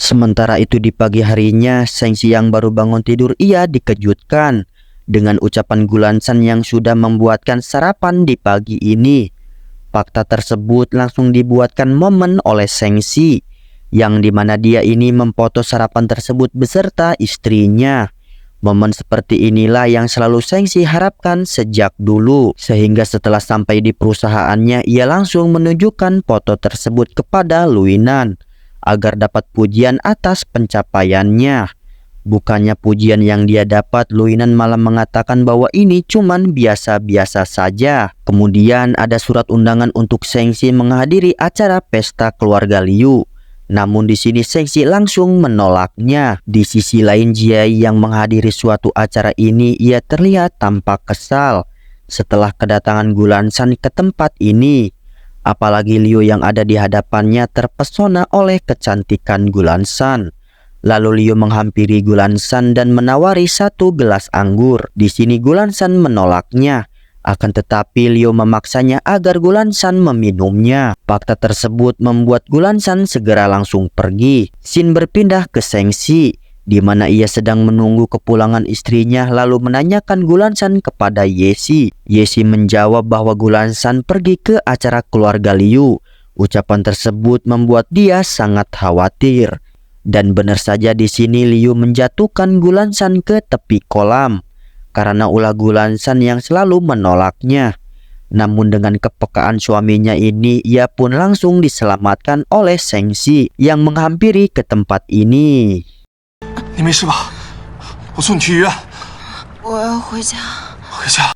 Sementara itu di pagi harinya, Sengsi yang baru bangun tidur ia dikejutkan dengan ucapan Gulansan yang sudah membuatkan sarapan di pagi ini. Fakta tersebut langsung dibuatkan momen oleh Sengsi, yang dimana dia ini memfoto sarapan tersebut beserta istrinya. Momen seperti inilah yang selalu Sengsi harapkan sejak dulu, sehingga setelah sampai di perusahaannya ia langsung menunjukkan foto tersebut kepada Luinan agar dapat pujian atas pencapaiannya. Bukannya pujian yang dia dapat, Luinan malah mengatakan bahwa ini cuman biasa-biasa saja. Kemudian ada surat undangan untuk Sengsi menghadiri acara pesta keluarga Liu. Namun di sini Sengsi langsung menolaknya. Di sisi lain, Jiai yang menghadiri suatu acara ini ia terlihat tampak kesal setelah kedatangan Gulansan ke tempat ini. Apalagi Liu yang ada di hadapannya terpesona oleh kecantikan Gulansan. Lalu Liu menghampiri Gulansan dan menawari satu gelas anggur. Di sini Gulansan menolaknya. Akan tetapi Liu memaksanya agar Gulansan meminumnya. Fakta tersebut membuat Gulansan segera langsung pergi. Scene berpindah ke Sengsi, di mana ia sedang menunggu kepulangan istrinya lalu menanyakan Gulansan kepada Yesi. Yesi menjawab bahwa Gulansan pergi ke acara keluarga Liu. Ucapan tersebut membuat dia sangat khawatir. Dan benar saja di sini Liu menjatuhkan Gulansan ke tepi kolam karena ulah Gulansan yang selalu menolaknya. Namun dengan kepekaan suaminya ini, ia pun langsung diselamatkan oleh Sengsi yang menghampiri ke tempat ini. 你没事吧？我送你去医院。我要回家。回家。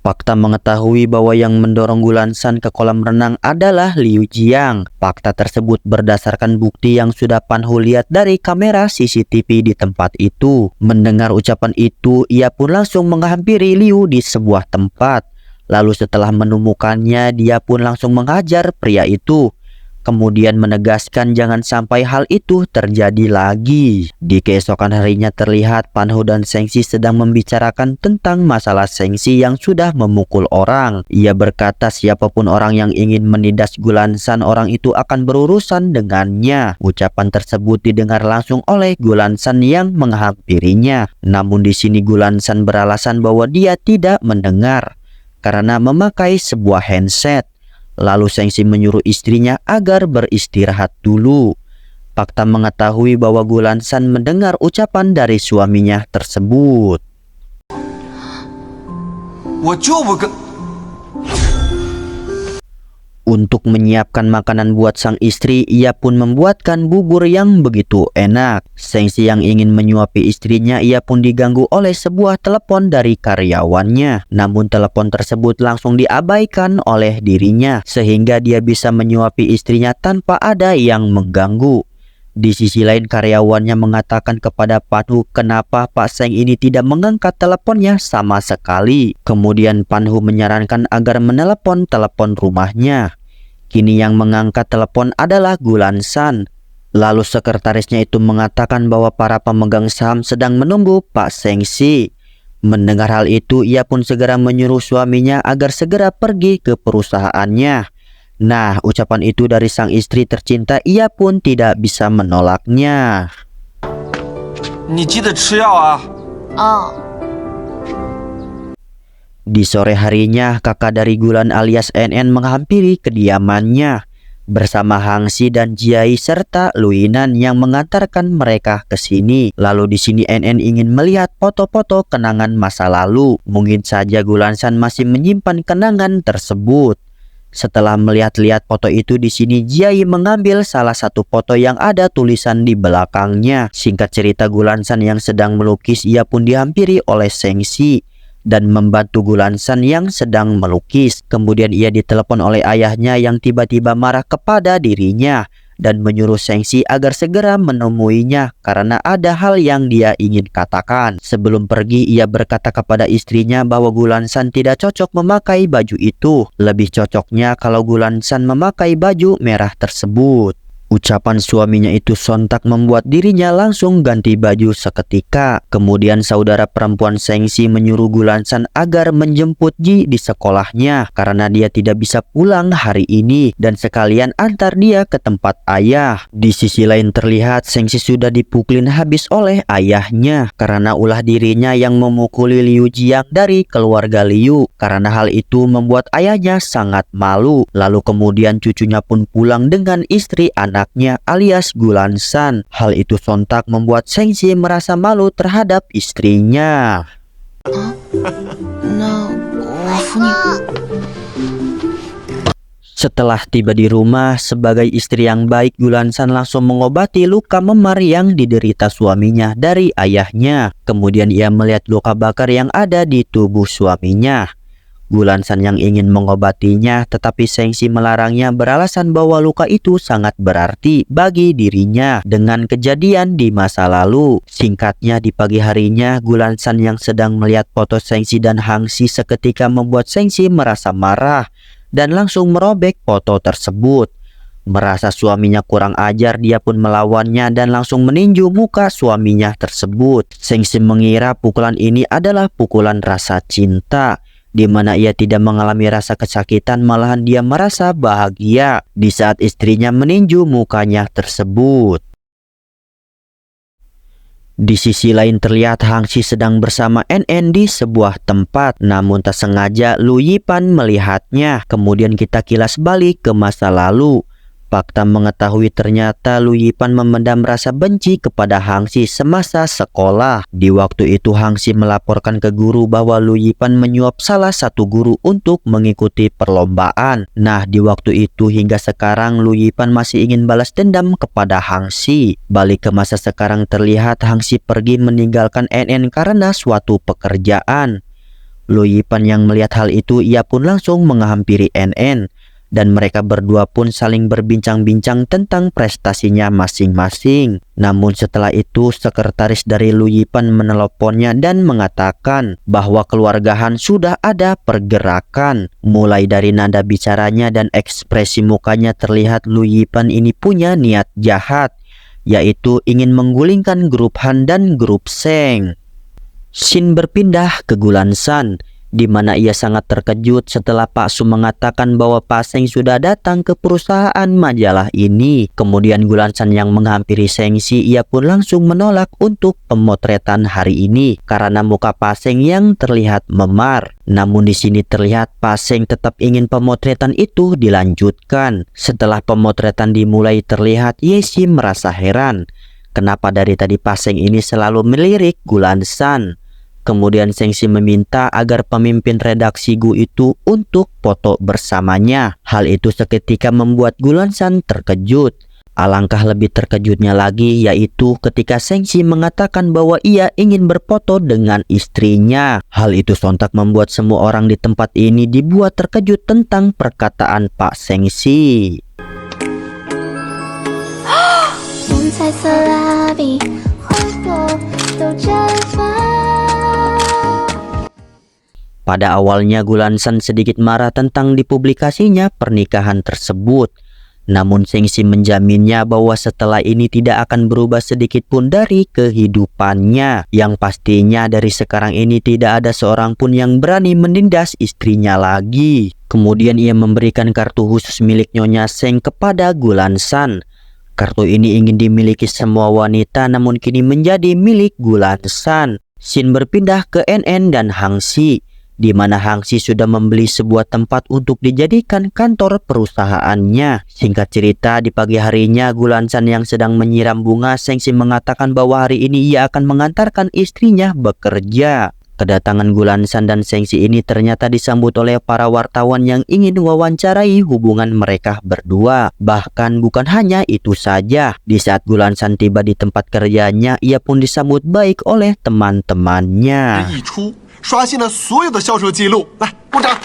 Fakta mengetahui bahwa yang mendorong Gulansan ke kolam renang adalah Liu Jiang. Fakta tersebut berdasarkan bukti yang sudah Panhu lihat dari kamera CCTV di tempat itu. Mendengar ucapan itu, ia pun langsung menghampiri Liu di sebuah tempat. Lalu setelah menemukannya, dia pun langsung menghajar pria itu. Kemudian menegaskan jangan sampai hal itu terjadi lagi. Di keesokan harinya terlihat Panhu dan Sengsi sedang membicarakan tentang masalah Sengsi yang sudah memukul orang. Ia berkata siapapun orang yang ingin menindas Gulansan, orang itu akan berurusan dengannya. Ucapan tersebut didengar langsung oleh Gulansan yang menghampirinya. Namun di sini Gulansan beralasan bahwa dia tidak mendengar karena memakai sebuah handset. Lalu Sengsi menyuruh istrinya agar beristirahat dulu. Fakta mengetahui bahwa Gulansan mendengar ucapan dari suaminya tersebut. Untuk menyiapkan makanan buat sang istri, ia pun membuatkan bubur yang begitu enak. Sengsi yang ingin menyuapi istrinya, ia pun diganggu oleh sebuah telepon dari karyawannya. Namun telepon tersebut langsung diabaikan oleh dirinya, sehingga dia bisa menyuapi istrinya tanpa ada yang mengganggu. Di sisi lain karyawannya mengatakan kepada Panhu kenapa Pak Seng ini tidak mengangkat teleponnya sama sekali. Kemudian Panhu menyarankan agar menelepon telepon rumahnya. Kini yang mengangkat telepon adalah Gulansan. Lalu sekretarisnya itu mengatakan bahwa para pemegang saham sedang menunggu Pak Sengsi. Mendengar hal itu, ia pun segera menyuruh suaminya agar segera pergi ke perusahaannya. Nah, ucapan itu dari sang istri tercinta, ia pun tidak bisa menolaknya. 你记得吃药啊。 哦。 Di sore harinya, kakak dari Gulan alias NN menghampiri kediamannya bersama Hangxi dan Jiai serta Luinan yang mengantarkan mereka ke sini. Lalu di sini NN ingin melihat foto-foto kenangan masa lalu. Mungkin saja Gulansan masih menyimpan kenangan tersebut. Setelah melihat-lihat foto itu, di sini Jiai mengambil salah satu foto yang ada tulisan di belakangnya. Singkat cerita, Gulansan yang sedang melukis, ia pun dihampiri oleh Sengsi dan membantu Gulansan yang sedang melukis. Kemudian ia ditelepon oleh ayahnya yang tiba-tiba marah kepada dirinya dan menyuruh Sengsi agar segera menemuinya karena ada hal yang dia ingin katakan. Sebelum pergi, ia berkata kepada istrinya bahwa Gulansan tidak cocok memakai baju itu. Lebih cocoknya kalau Gulansan memakai baju merah tersebut. Ucapan suaminya itu sontak membuat dirinya langsung ganti baju seketika. Kemudian saudara perempuan Sengsi menyuruh Gulansan agar menjemput Ji di sekolahnya karena dia tidak bisa pulang hari ini dan sekalian antar dia ke tempat ayah. Di sisi lain terlihat Sengsi sudah dipukulin habis oleh ayahnya karena ulah dirinya yang memukuli Liu Jiang dari keluarga Liu. Karena hal itu membuat ayahnya sangat malu. Lalu kemudian cucunya pun pulang dengan istri anaknya alias Gulansan. Hal itu sontak membuat Sengsi merasa malu terhadap istrinya. 那我扶你。 Setelah tiba di rumah, sebagai istri yang baik, Gulansan langsung mengobati luka memar yang diderita suaminya dari ayahnya. Kemudian ia melihat luka bakar yang ada di tubuh suaminya. Gulansan yang ingin mengobatinya, tetapi Sengsi melarangnya beralasan bahwa luka itu sangat berarti bagi dirinya dengan kejadian di masa lalu. Singkatnya, di pagi harinya, Gulansan yang sedang melihat foto Sengsi dan Hangxi seketika membuat Sengsi merasa marah dan langsung merobek foto tersebut. Merasa suaminya kurang ajar, dia pun melawannya dan langsung meninju muka suaminya tersebut. Sengsi mengira pukulan ini adalah pukulan rasa cinta, di mana ia tidak mengalami rasa kesakitan, malahan dia merasa bahagia di saat istrinya meninju mukanya tersebut. Di sisi lain terlihat Hangxi sedang bersama NN di sebuah tempat, namun tak sengaja Lu Yipan melihatnya. Kemudian kita kilas balik ke masa lalu. Fakta mengetahui ternyata Lu Yipan memendam rasa benci kepada Hangxi semasa sekolah. Di waktu itu Hangxi melaporkan ke guru bahwa Lu Yipan menyuap salah satu guru untuk mengikuti perlombaan. Nah, di waktu itu hingga sekarang Lu Yipan masih ingin balas dendam kepada Hangxi. Balik ke masa sekarang terlihat Hangxi pergi meninggalkan NN karena suatu pekerjaan. Lu Yipan yang melihat hal itu, ia pun langsung menghampiri NN. Dan mereka berdua pun saling berbincang-bincang tentang prestasinya masing-masing. Namun setelah itu sekretaris dari Lu Yipan meneleponnya dan mengatakan bahwa keluarga Han sudah ada pergerakan. Mulai dari nada bicaranya dan ekspresi mukanya terlihat Lu Yipan ini punya niat jahat, yaitu ingin menggulingkan grup Han dan grup Seng. Scene berpindah ke Gulansan, di mana ia sangat terkejut setelah Pak Su mengatakan bahwa Pak Seng sudah datang ke perusahaan majalah ini. Kemudian Gulansan yang menghampiri Sengsi, ia pun langsung menolak untuk pemotretan hari ini karena muka Pak Seng yang terlihat memar. Namun di sini terlihat Pak Seng tetap ingin pemotretan itu dilanjutkan. Setelah pemotretan dimulai terlihat Yesi merasa heran. Kenapa dari tadi Pak Seng ini selalu melirik Gulansan? Kemudian Sengsi meminta agar pemimpin redaksi Gu itu untuk foto bersamanya. Hal itu seketika membuat Gulansan terkejut. Alangkah lebih terkejutnya lagi yaitu ketika Sengsi mengatakan bahwa ia ingin berfoto dengan istrinya. Hal itu sontak membuat semua orang di tempat ini dibuat terkejut tentang perkataan Pak Sengsi. Pada awalnya Gulansan sedikit marah tentang dipublikasinya pernikahan tersebut. Namun Sengsi menjaminnya bahwa setelah ini tidak akan berubah sedikit pun dari kehidupannya. Yang pastinya dari sekarang ini tidak ada seorang pun yang berani menindas istrinya lagi. Kemudian ia memberikan kartu khusus milik Nyonya Seng kepada Gulansan. Kartu ini ingin dimiliki semua wanita namun kini menjadi milik Gulansan. Scene berpindah ke NN dan Hangxi, di mana Hangxi sudah membeli sebuah tempat untuk dijadikan kantor perusahaannya. Singkat cerita, di pagi harinya Gulansan yang sedang menyiram bunga, Sengsi mengatakan bahwa hari ini ia akan mengantarkan istrinya bekerja. Kedatangan Gulansan dan Sengsi ini ternyata disambut oleh para wartawan yang ingin mewawancarai hubungan mereka berdua. Bahkan bukan hanya itu saja, di saat Gulansan tiba di tempat kerjanya, ia pun disambut baik oleh teman-temannya. 刷新了所有的销售记录，来鼓掌。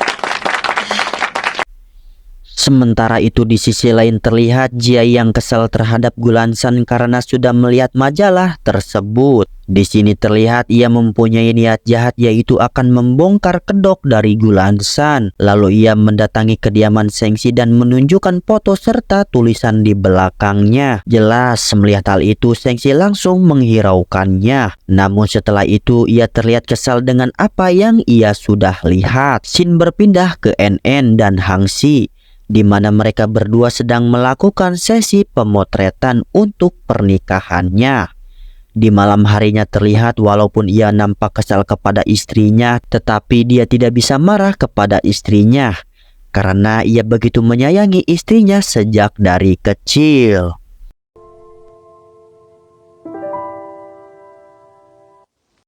Sementara itu di sisi lain terlihat Jia yang kesal terhadap Gulansan karena sudah melihat majalah tersebut. Di sini terlihat ia mempunyai niat jahat, yaitu akan membongkar kedok dari Gulansan. Lalu ia mendatangi kediaman Sengxi dan menunjukkan foto serta tulisan di belakangnya. Jelas melihat hal itu Sengxi langsung menghiraukannya. Namun setelah itu ia terlihat kesal dengan apa yang ia sudah lihat. Scene berpindah ke NN dan Hangxi, di mana mereka berdua sedang melakukan sesi pemotretan untuk pernikahannya. Di malam harinya terlihat walaupun ia nampak kesal kepada istrinya, tetapi dia tidak bisa marah kepada istrinya karena ia begitu menyayangi istrinya sejak dari kecil.